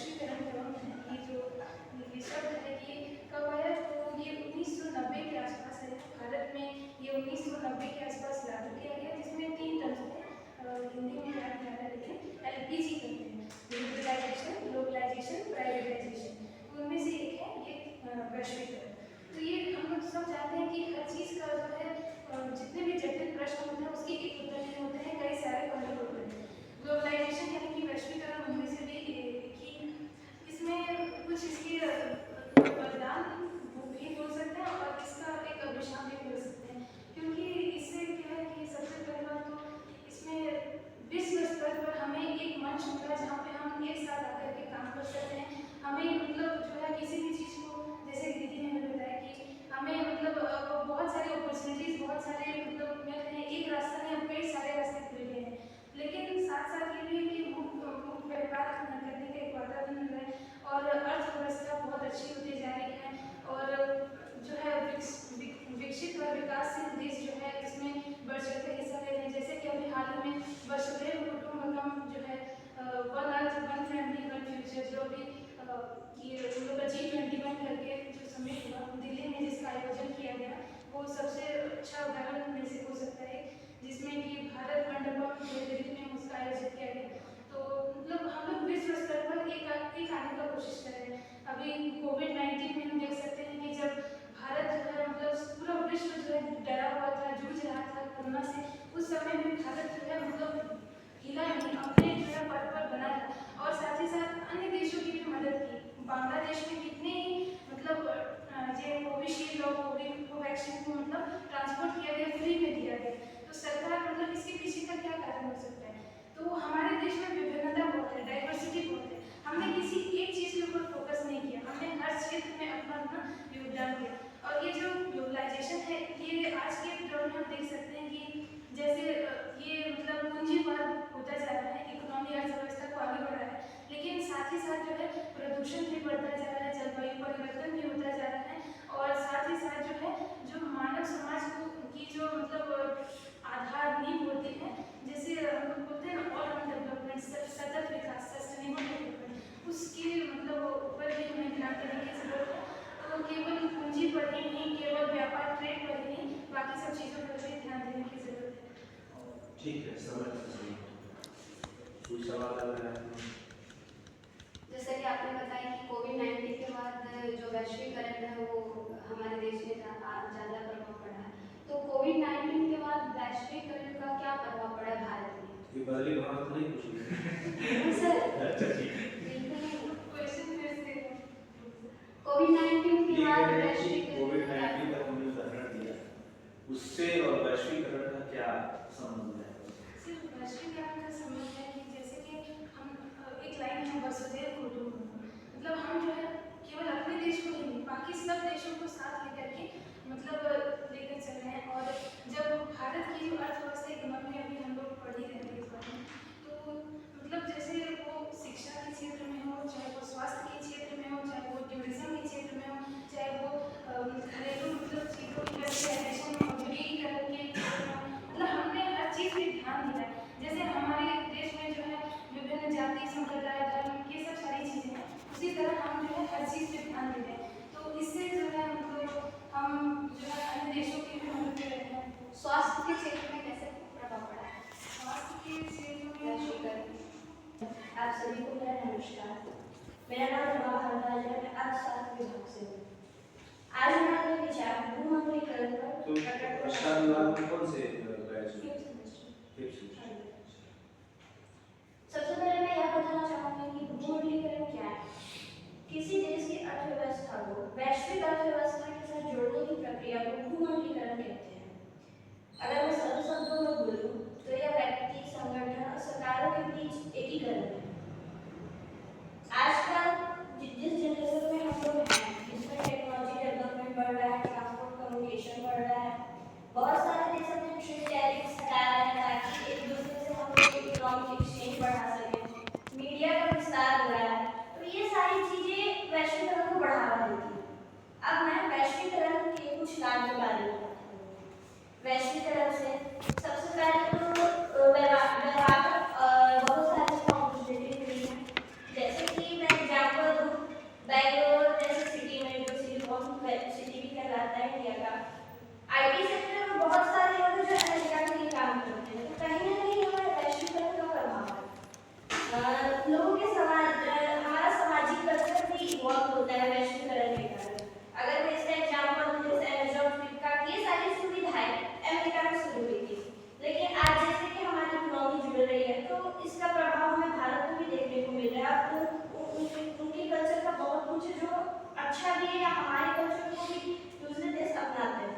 वैश्वीकरण एवं ये जो ये शब्द है ये कब आया, तो ये 1990 के आसपास है। भारत में ये 1990 के आसपास लागू किया गया, जिसमें 3 टर्म्स थे, हिंदी में याद नहीं आ रहा लेकिन एलपीजी करते हैं, लिबरलाइजेशन, ग्लोबलाइजेशन, प्राइवेटाइजेशन। उनमें से एक है ये वैश्वीकरण। तो ये हम लोग सब जानते हैं कि हर चीज़ का जो है जितने भी जटिल प्रश्न होते हैं उसके एक उत्तर नहीं होते हैं, कई सारे पहलू होते हैं। ग्लोबलाइजेशन यानी कि वैश्वीकरण उनमें से भी कि इसमें कुछ इसके वरदान भी बोल सकते हैं और इसका एक अभिशाप भी बोल सकते हैं, क्योंकि इससे क्या है कि सबसे पहली बात तो इसमें विश्व स्तर पर हमें एक मंच मिला है जहाँ पे हम एक साथ आकर के काम कर सकते हैं। हमें मतलब जो है किसी भी चीज़ को, जैसे दीदी ने हमें बताया कि हमें मतलब बहुत सारे अपॉर्चुनिटीज़, बहुत सारे मतलब मिल रहे हैं, एक रास्ता नहीं, अब कई सारे रास्ते खुल गए हैं। लेकिन साथ साथ ये भी है कि मुक्त व्यापार करने का एक वातावरण मिल रहा है और अर्थव्यवस्था बहुत अच्छी होती जा रही है और जो है विकसित और विकासशील देश जो है इसमें बढ़ चढ़ कर हिस्सा ले रहे हैं। जैसे कि अभी हाल ही में वसुधैव कुटुंबकम जो है one earth one family one future, जो भी ये उन लोग का G21 करके जो समिट हुआ दिल्ली में जिसका आयोजन किया गया, वो सबसे अच्छा उदाहरण में से हो सकता है, जिसमें कि भारत मंडपम दिल्ली में उसका आयोजन किया गया। तो मतलब हम लोग विश्व स्तर पर एक आने का कोशिश कर रहे हैं। अभी कोविड-19 में हम देख सकते हैं कि जब भारत जो है मतलब पूरा विश्व जो है डरा हुआ था, जूझ रहा था कोरोना से, उस समय में भारत जो है मतलब हिला नहीं, अपने जो है पद पर बना रहा और साथ ही साथ अन्य देशों की भी मदद की। बांग्लादेश में कितने ही मतलब जो कोविशील्ड और कोवैक्सीन को मतलब ट्रांसपोर्ट किया गया, फ्री में दिया गया। तो सरकार मतलब इसके पीछे का क्या कारण हो सकता है? तो हमारे देश में विभिन्नता बहुत है, डाइवर्सिटी बहुत है। हमने किसी एक चीज़ के ऊपर फोकस नहीं किया, हमने हर क्षेत्र में अपना अपना योगदान दिया। और ये जो ग्लोबलाइजेशन है, ये आज के दौर में हम देख सकते हैं कि जैसे ये मतलब पूंजीवाद होता जा रहा है, इकोनॉमी अर्थव्यवस्था को आगे बढ़ा है, लेकिन साथ ही साथ जो है प्रदूषण भी बढ़ता जा रहा है, जलवायु परिवर्तन भी होता जा रहा है और साथ ही साथ जो है जो मानव समाज को की जो मतलब आधार नींव होती है, जैसे हम लोग बोलते हैं ना ऑल राउंड डेवलपमेंट, सतत विकास, सस्टेनेबल डेवलपमेंट, उसके मतलब ऊपर भी हमें ध्यान देने की जरूरत है। तो केवल पूंजी पर ही नहीं, केवल व्यापार ट्रेड पर ही नहीं, बाकी सब चीज़ों पर भी ध्यान देने की जरूरत है। ठीक है, समझ कुछ सवाल लग रहा है? जैसा कि आपने बताया कि कोविड-19 के बाद जो वैश्वीकरण है वो हमारे देश में ज़्यादा प्रभाव पड़ा है, तो कोविड-19 के बाद वैश्वीकरण का क्या प्रभाव पड़ा भारत में? ये बदली भाव तो नहीं पूछी सर अच्छा ठीक है। क्वेश्चन फिर से कोविड-19 के बाद कोविड-19 का हमने उदाहरण दिया, उससे और वैश्वीकरण का क्या संबंध है? सिर्फ वैश्वीकरण का संबंध है कि जैसे कि हम एक लाइन है वसुधैव कुटुंबकम, मतलब हम जो है केवल अपने देश को नहीं, बाकी सब देशों को साथ लेकर के मतलब लेकर चल रहे हैं। और जब भारत की जो अर्थव्यवस्था इकोनॉमी अभी हम लोग पढ़ ही रहे हैं इस बारे में, तो मतलब जैसे वो शिक्षा के क्षेत्र में हो, चाहे वो स्वास्थ्य के क्षेत्र में हो, चाहे वो टूरिज्म के क्षेत्र में हो, चाहे वो घरेलू मतलब चीज़ों इंडस्ट्रियलाइजेशन औद्योगिकीकरण के क्षेत्र में हो, मतलब हमने हर चीज़ पे ध्यान दिया है। जैसे हमारे देश में जो है विभिन्न जाति संप्रदाय धर्म ये सब सारी चीज़ें हैं, उसी तरह हम जो है हर चीज़ पे ध्यान देते हैं। तो इससे जो है मतलब हम जो है अन्य देशों की भी मदद कर रहे हैं। स्वास्थ्य के क्षेत्र में कैसे प्रभाव पड़ा है? स्वास्थ्य के क्षेत्र में वैश्वीकरण। आप सभी को मेरा नमस्कार। मेरा नाम रमा भारद्वाज है, मैं अर्थशास्त्र विभाग से हूँ। आज हम अपने विचार भूमंडलीकरण पर तो रक्षा विभाग में कौन से बैच में? सबसे पहले मैं यह बताना चाहूँगी कि भूमंडलीकरण क्या है। किसी देश की अर्थव्यवस्था को वैश्विक अर्थव्यवस्था के साथ जोड़ने की प्रक्रिया को भूमंडलीकरण कहते हैं। अगर मैं सरल शब्दों में बोलूँ तो यह व्यक्ति, संगठन और सरकारों के बीच एकीकरण है। आजकल जिस जनरेशन में हम लोग हैं, जिसमें टेक्नोलॉजी डेवलपमेंट बढ़ रहा है, ट्रांसपोर्ट कम्युनिकेशन बढ़ रहा है, बहुत सारे देश अपने ट्रेड टैरिफ्स हटा रहे हैं ताकि एक दूसरे से कुछ जो अच्छा भी है या हमारे कल्चर को भी दूसरे देश अपनाते हैं।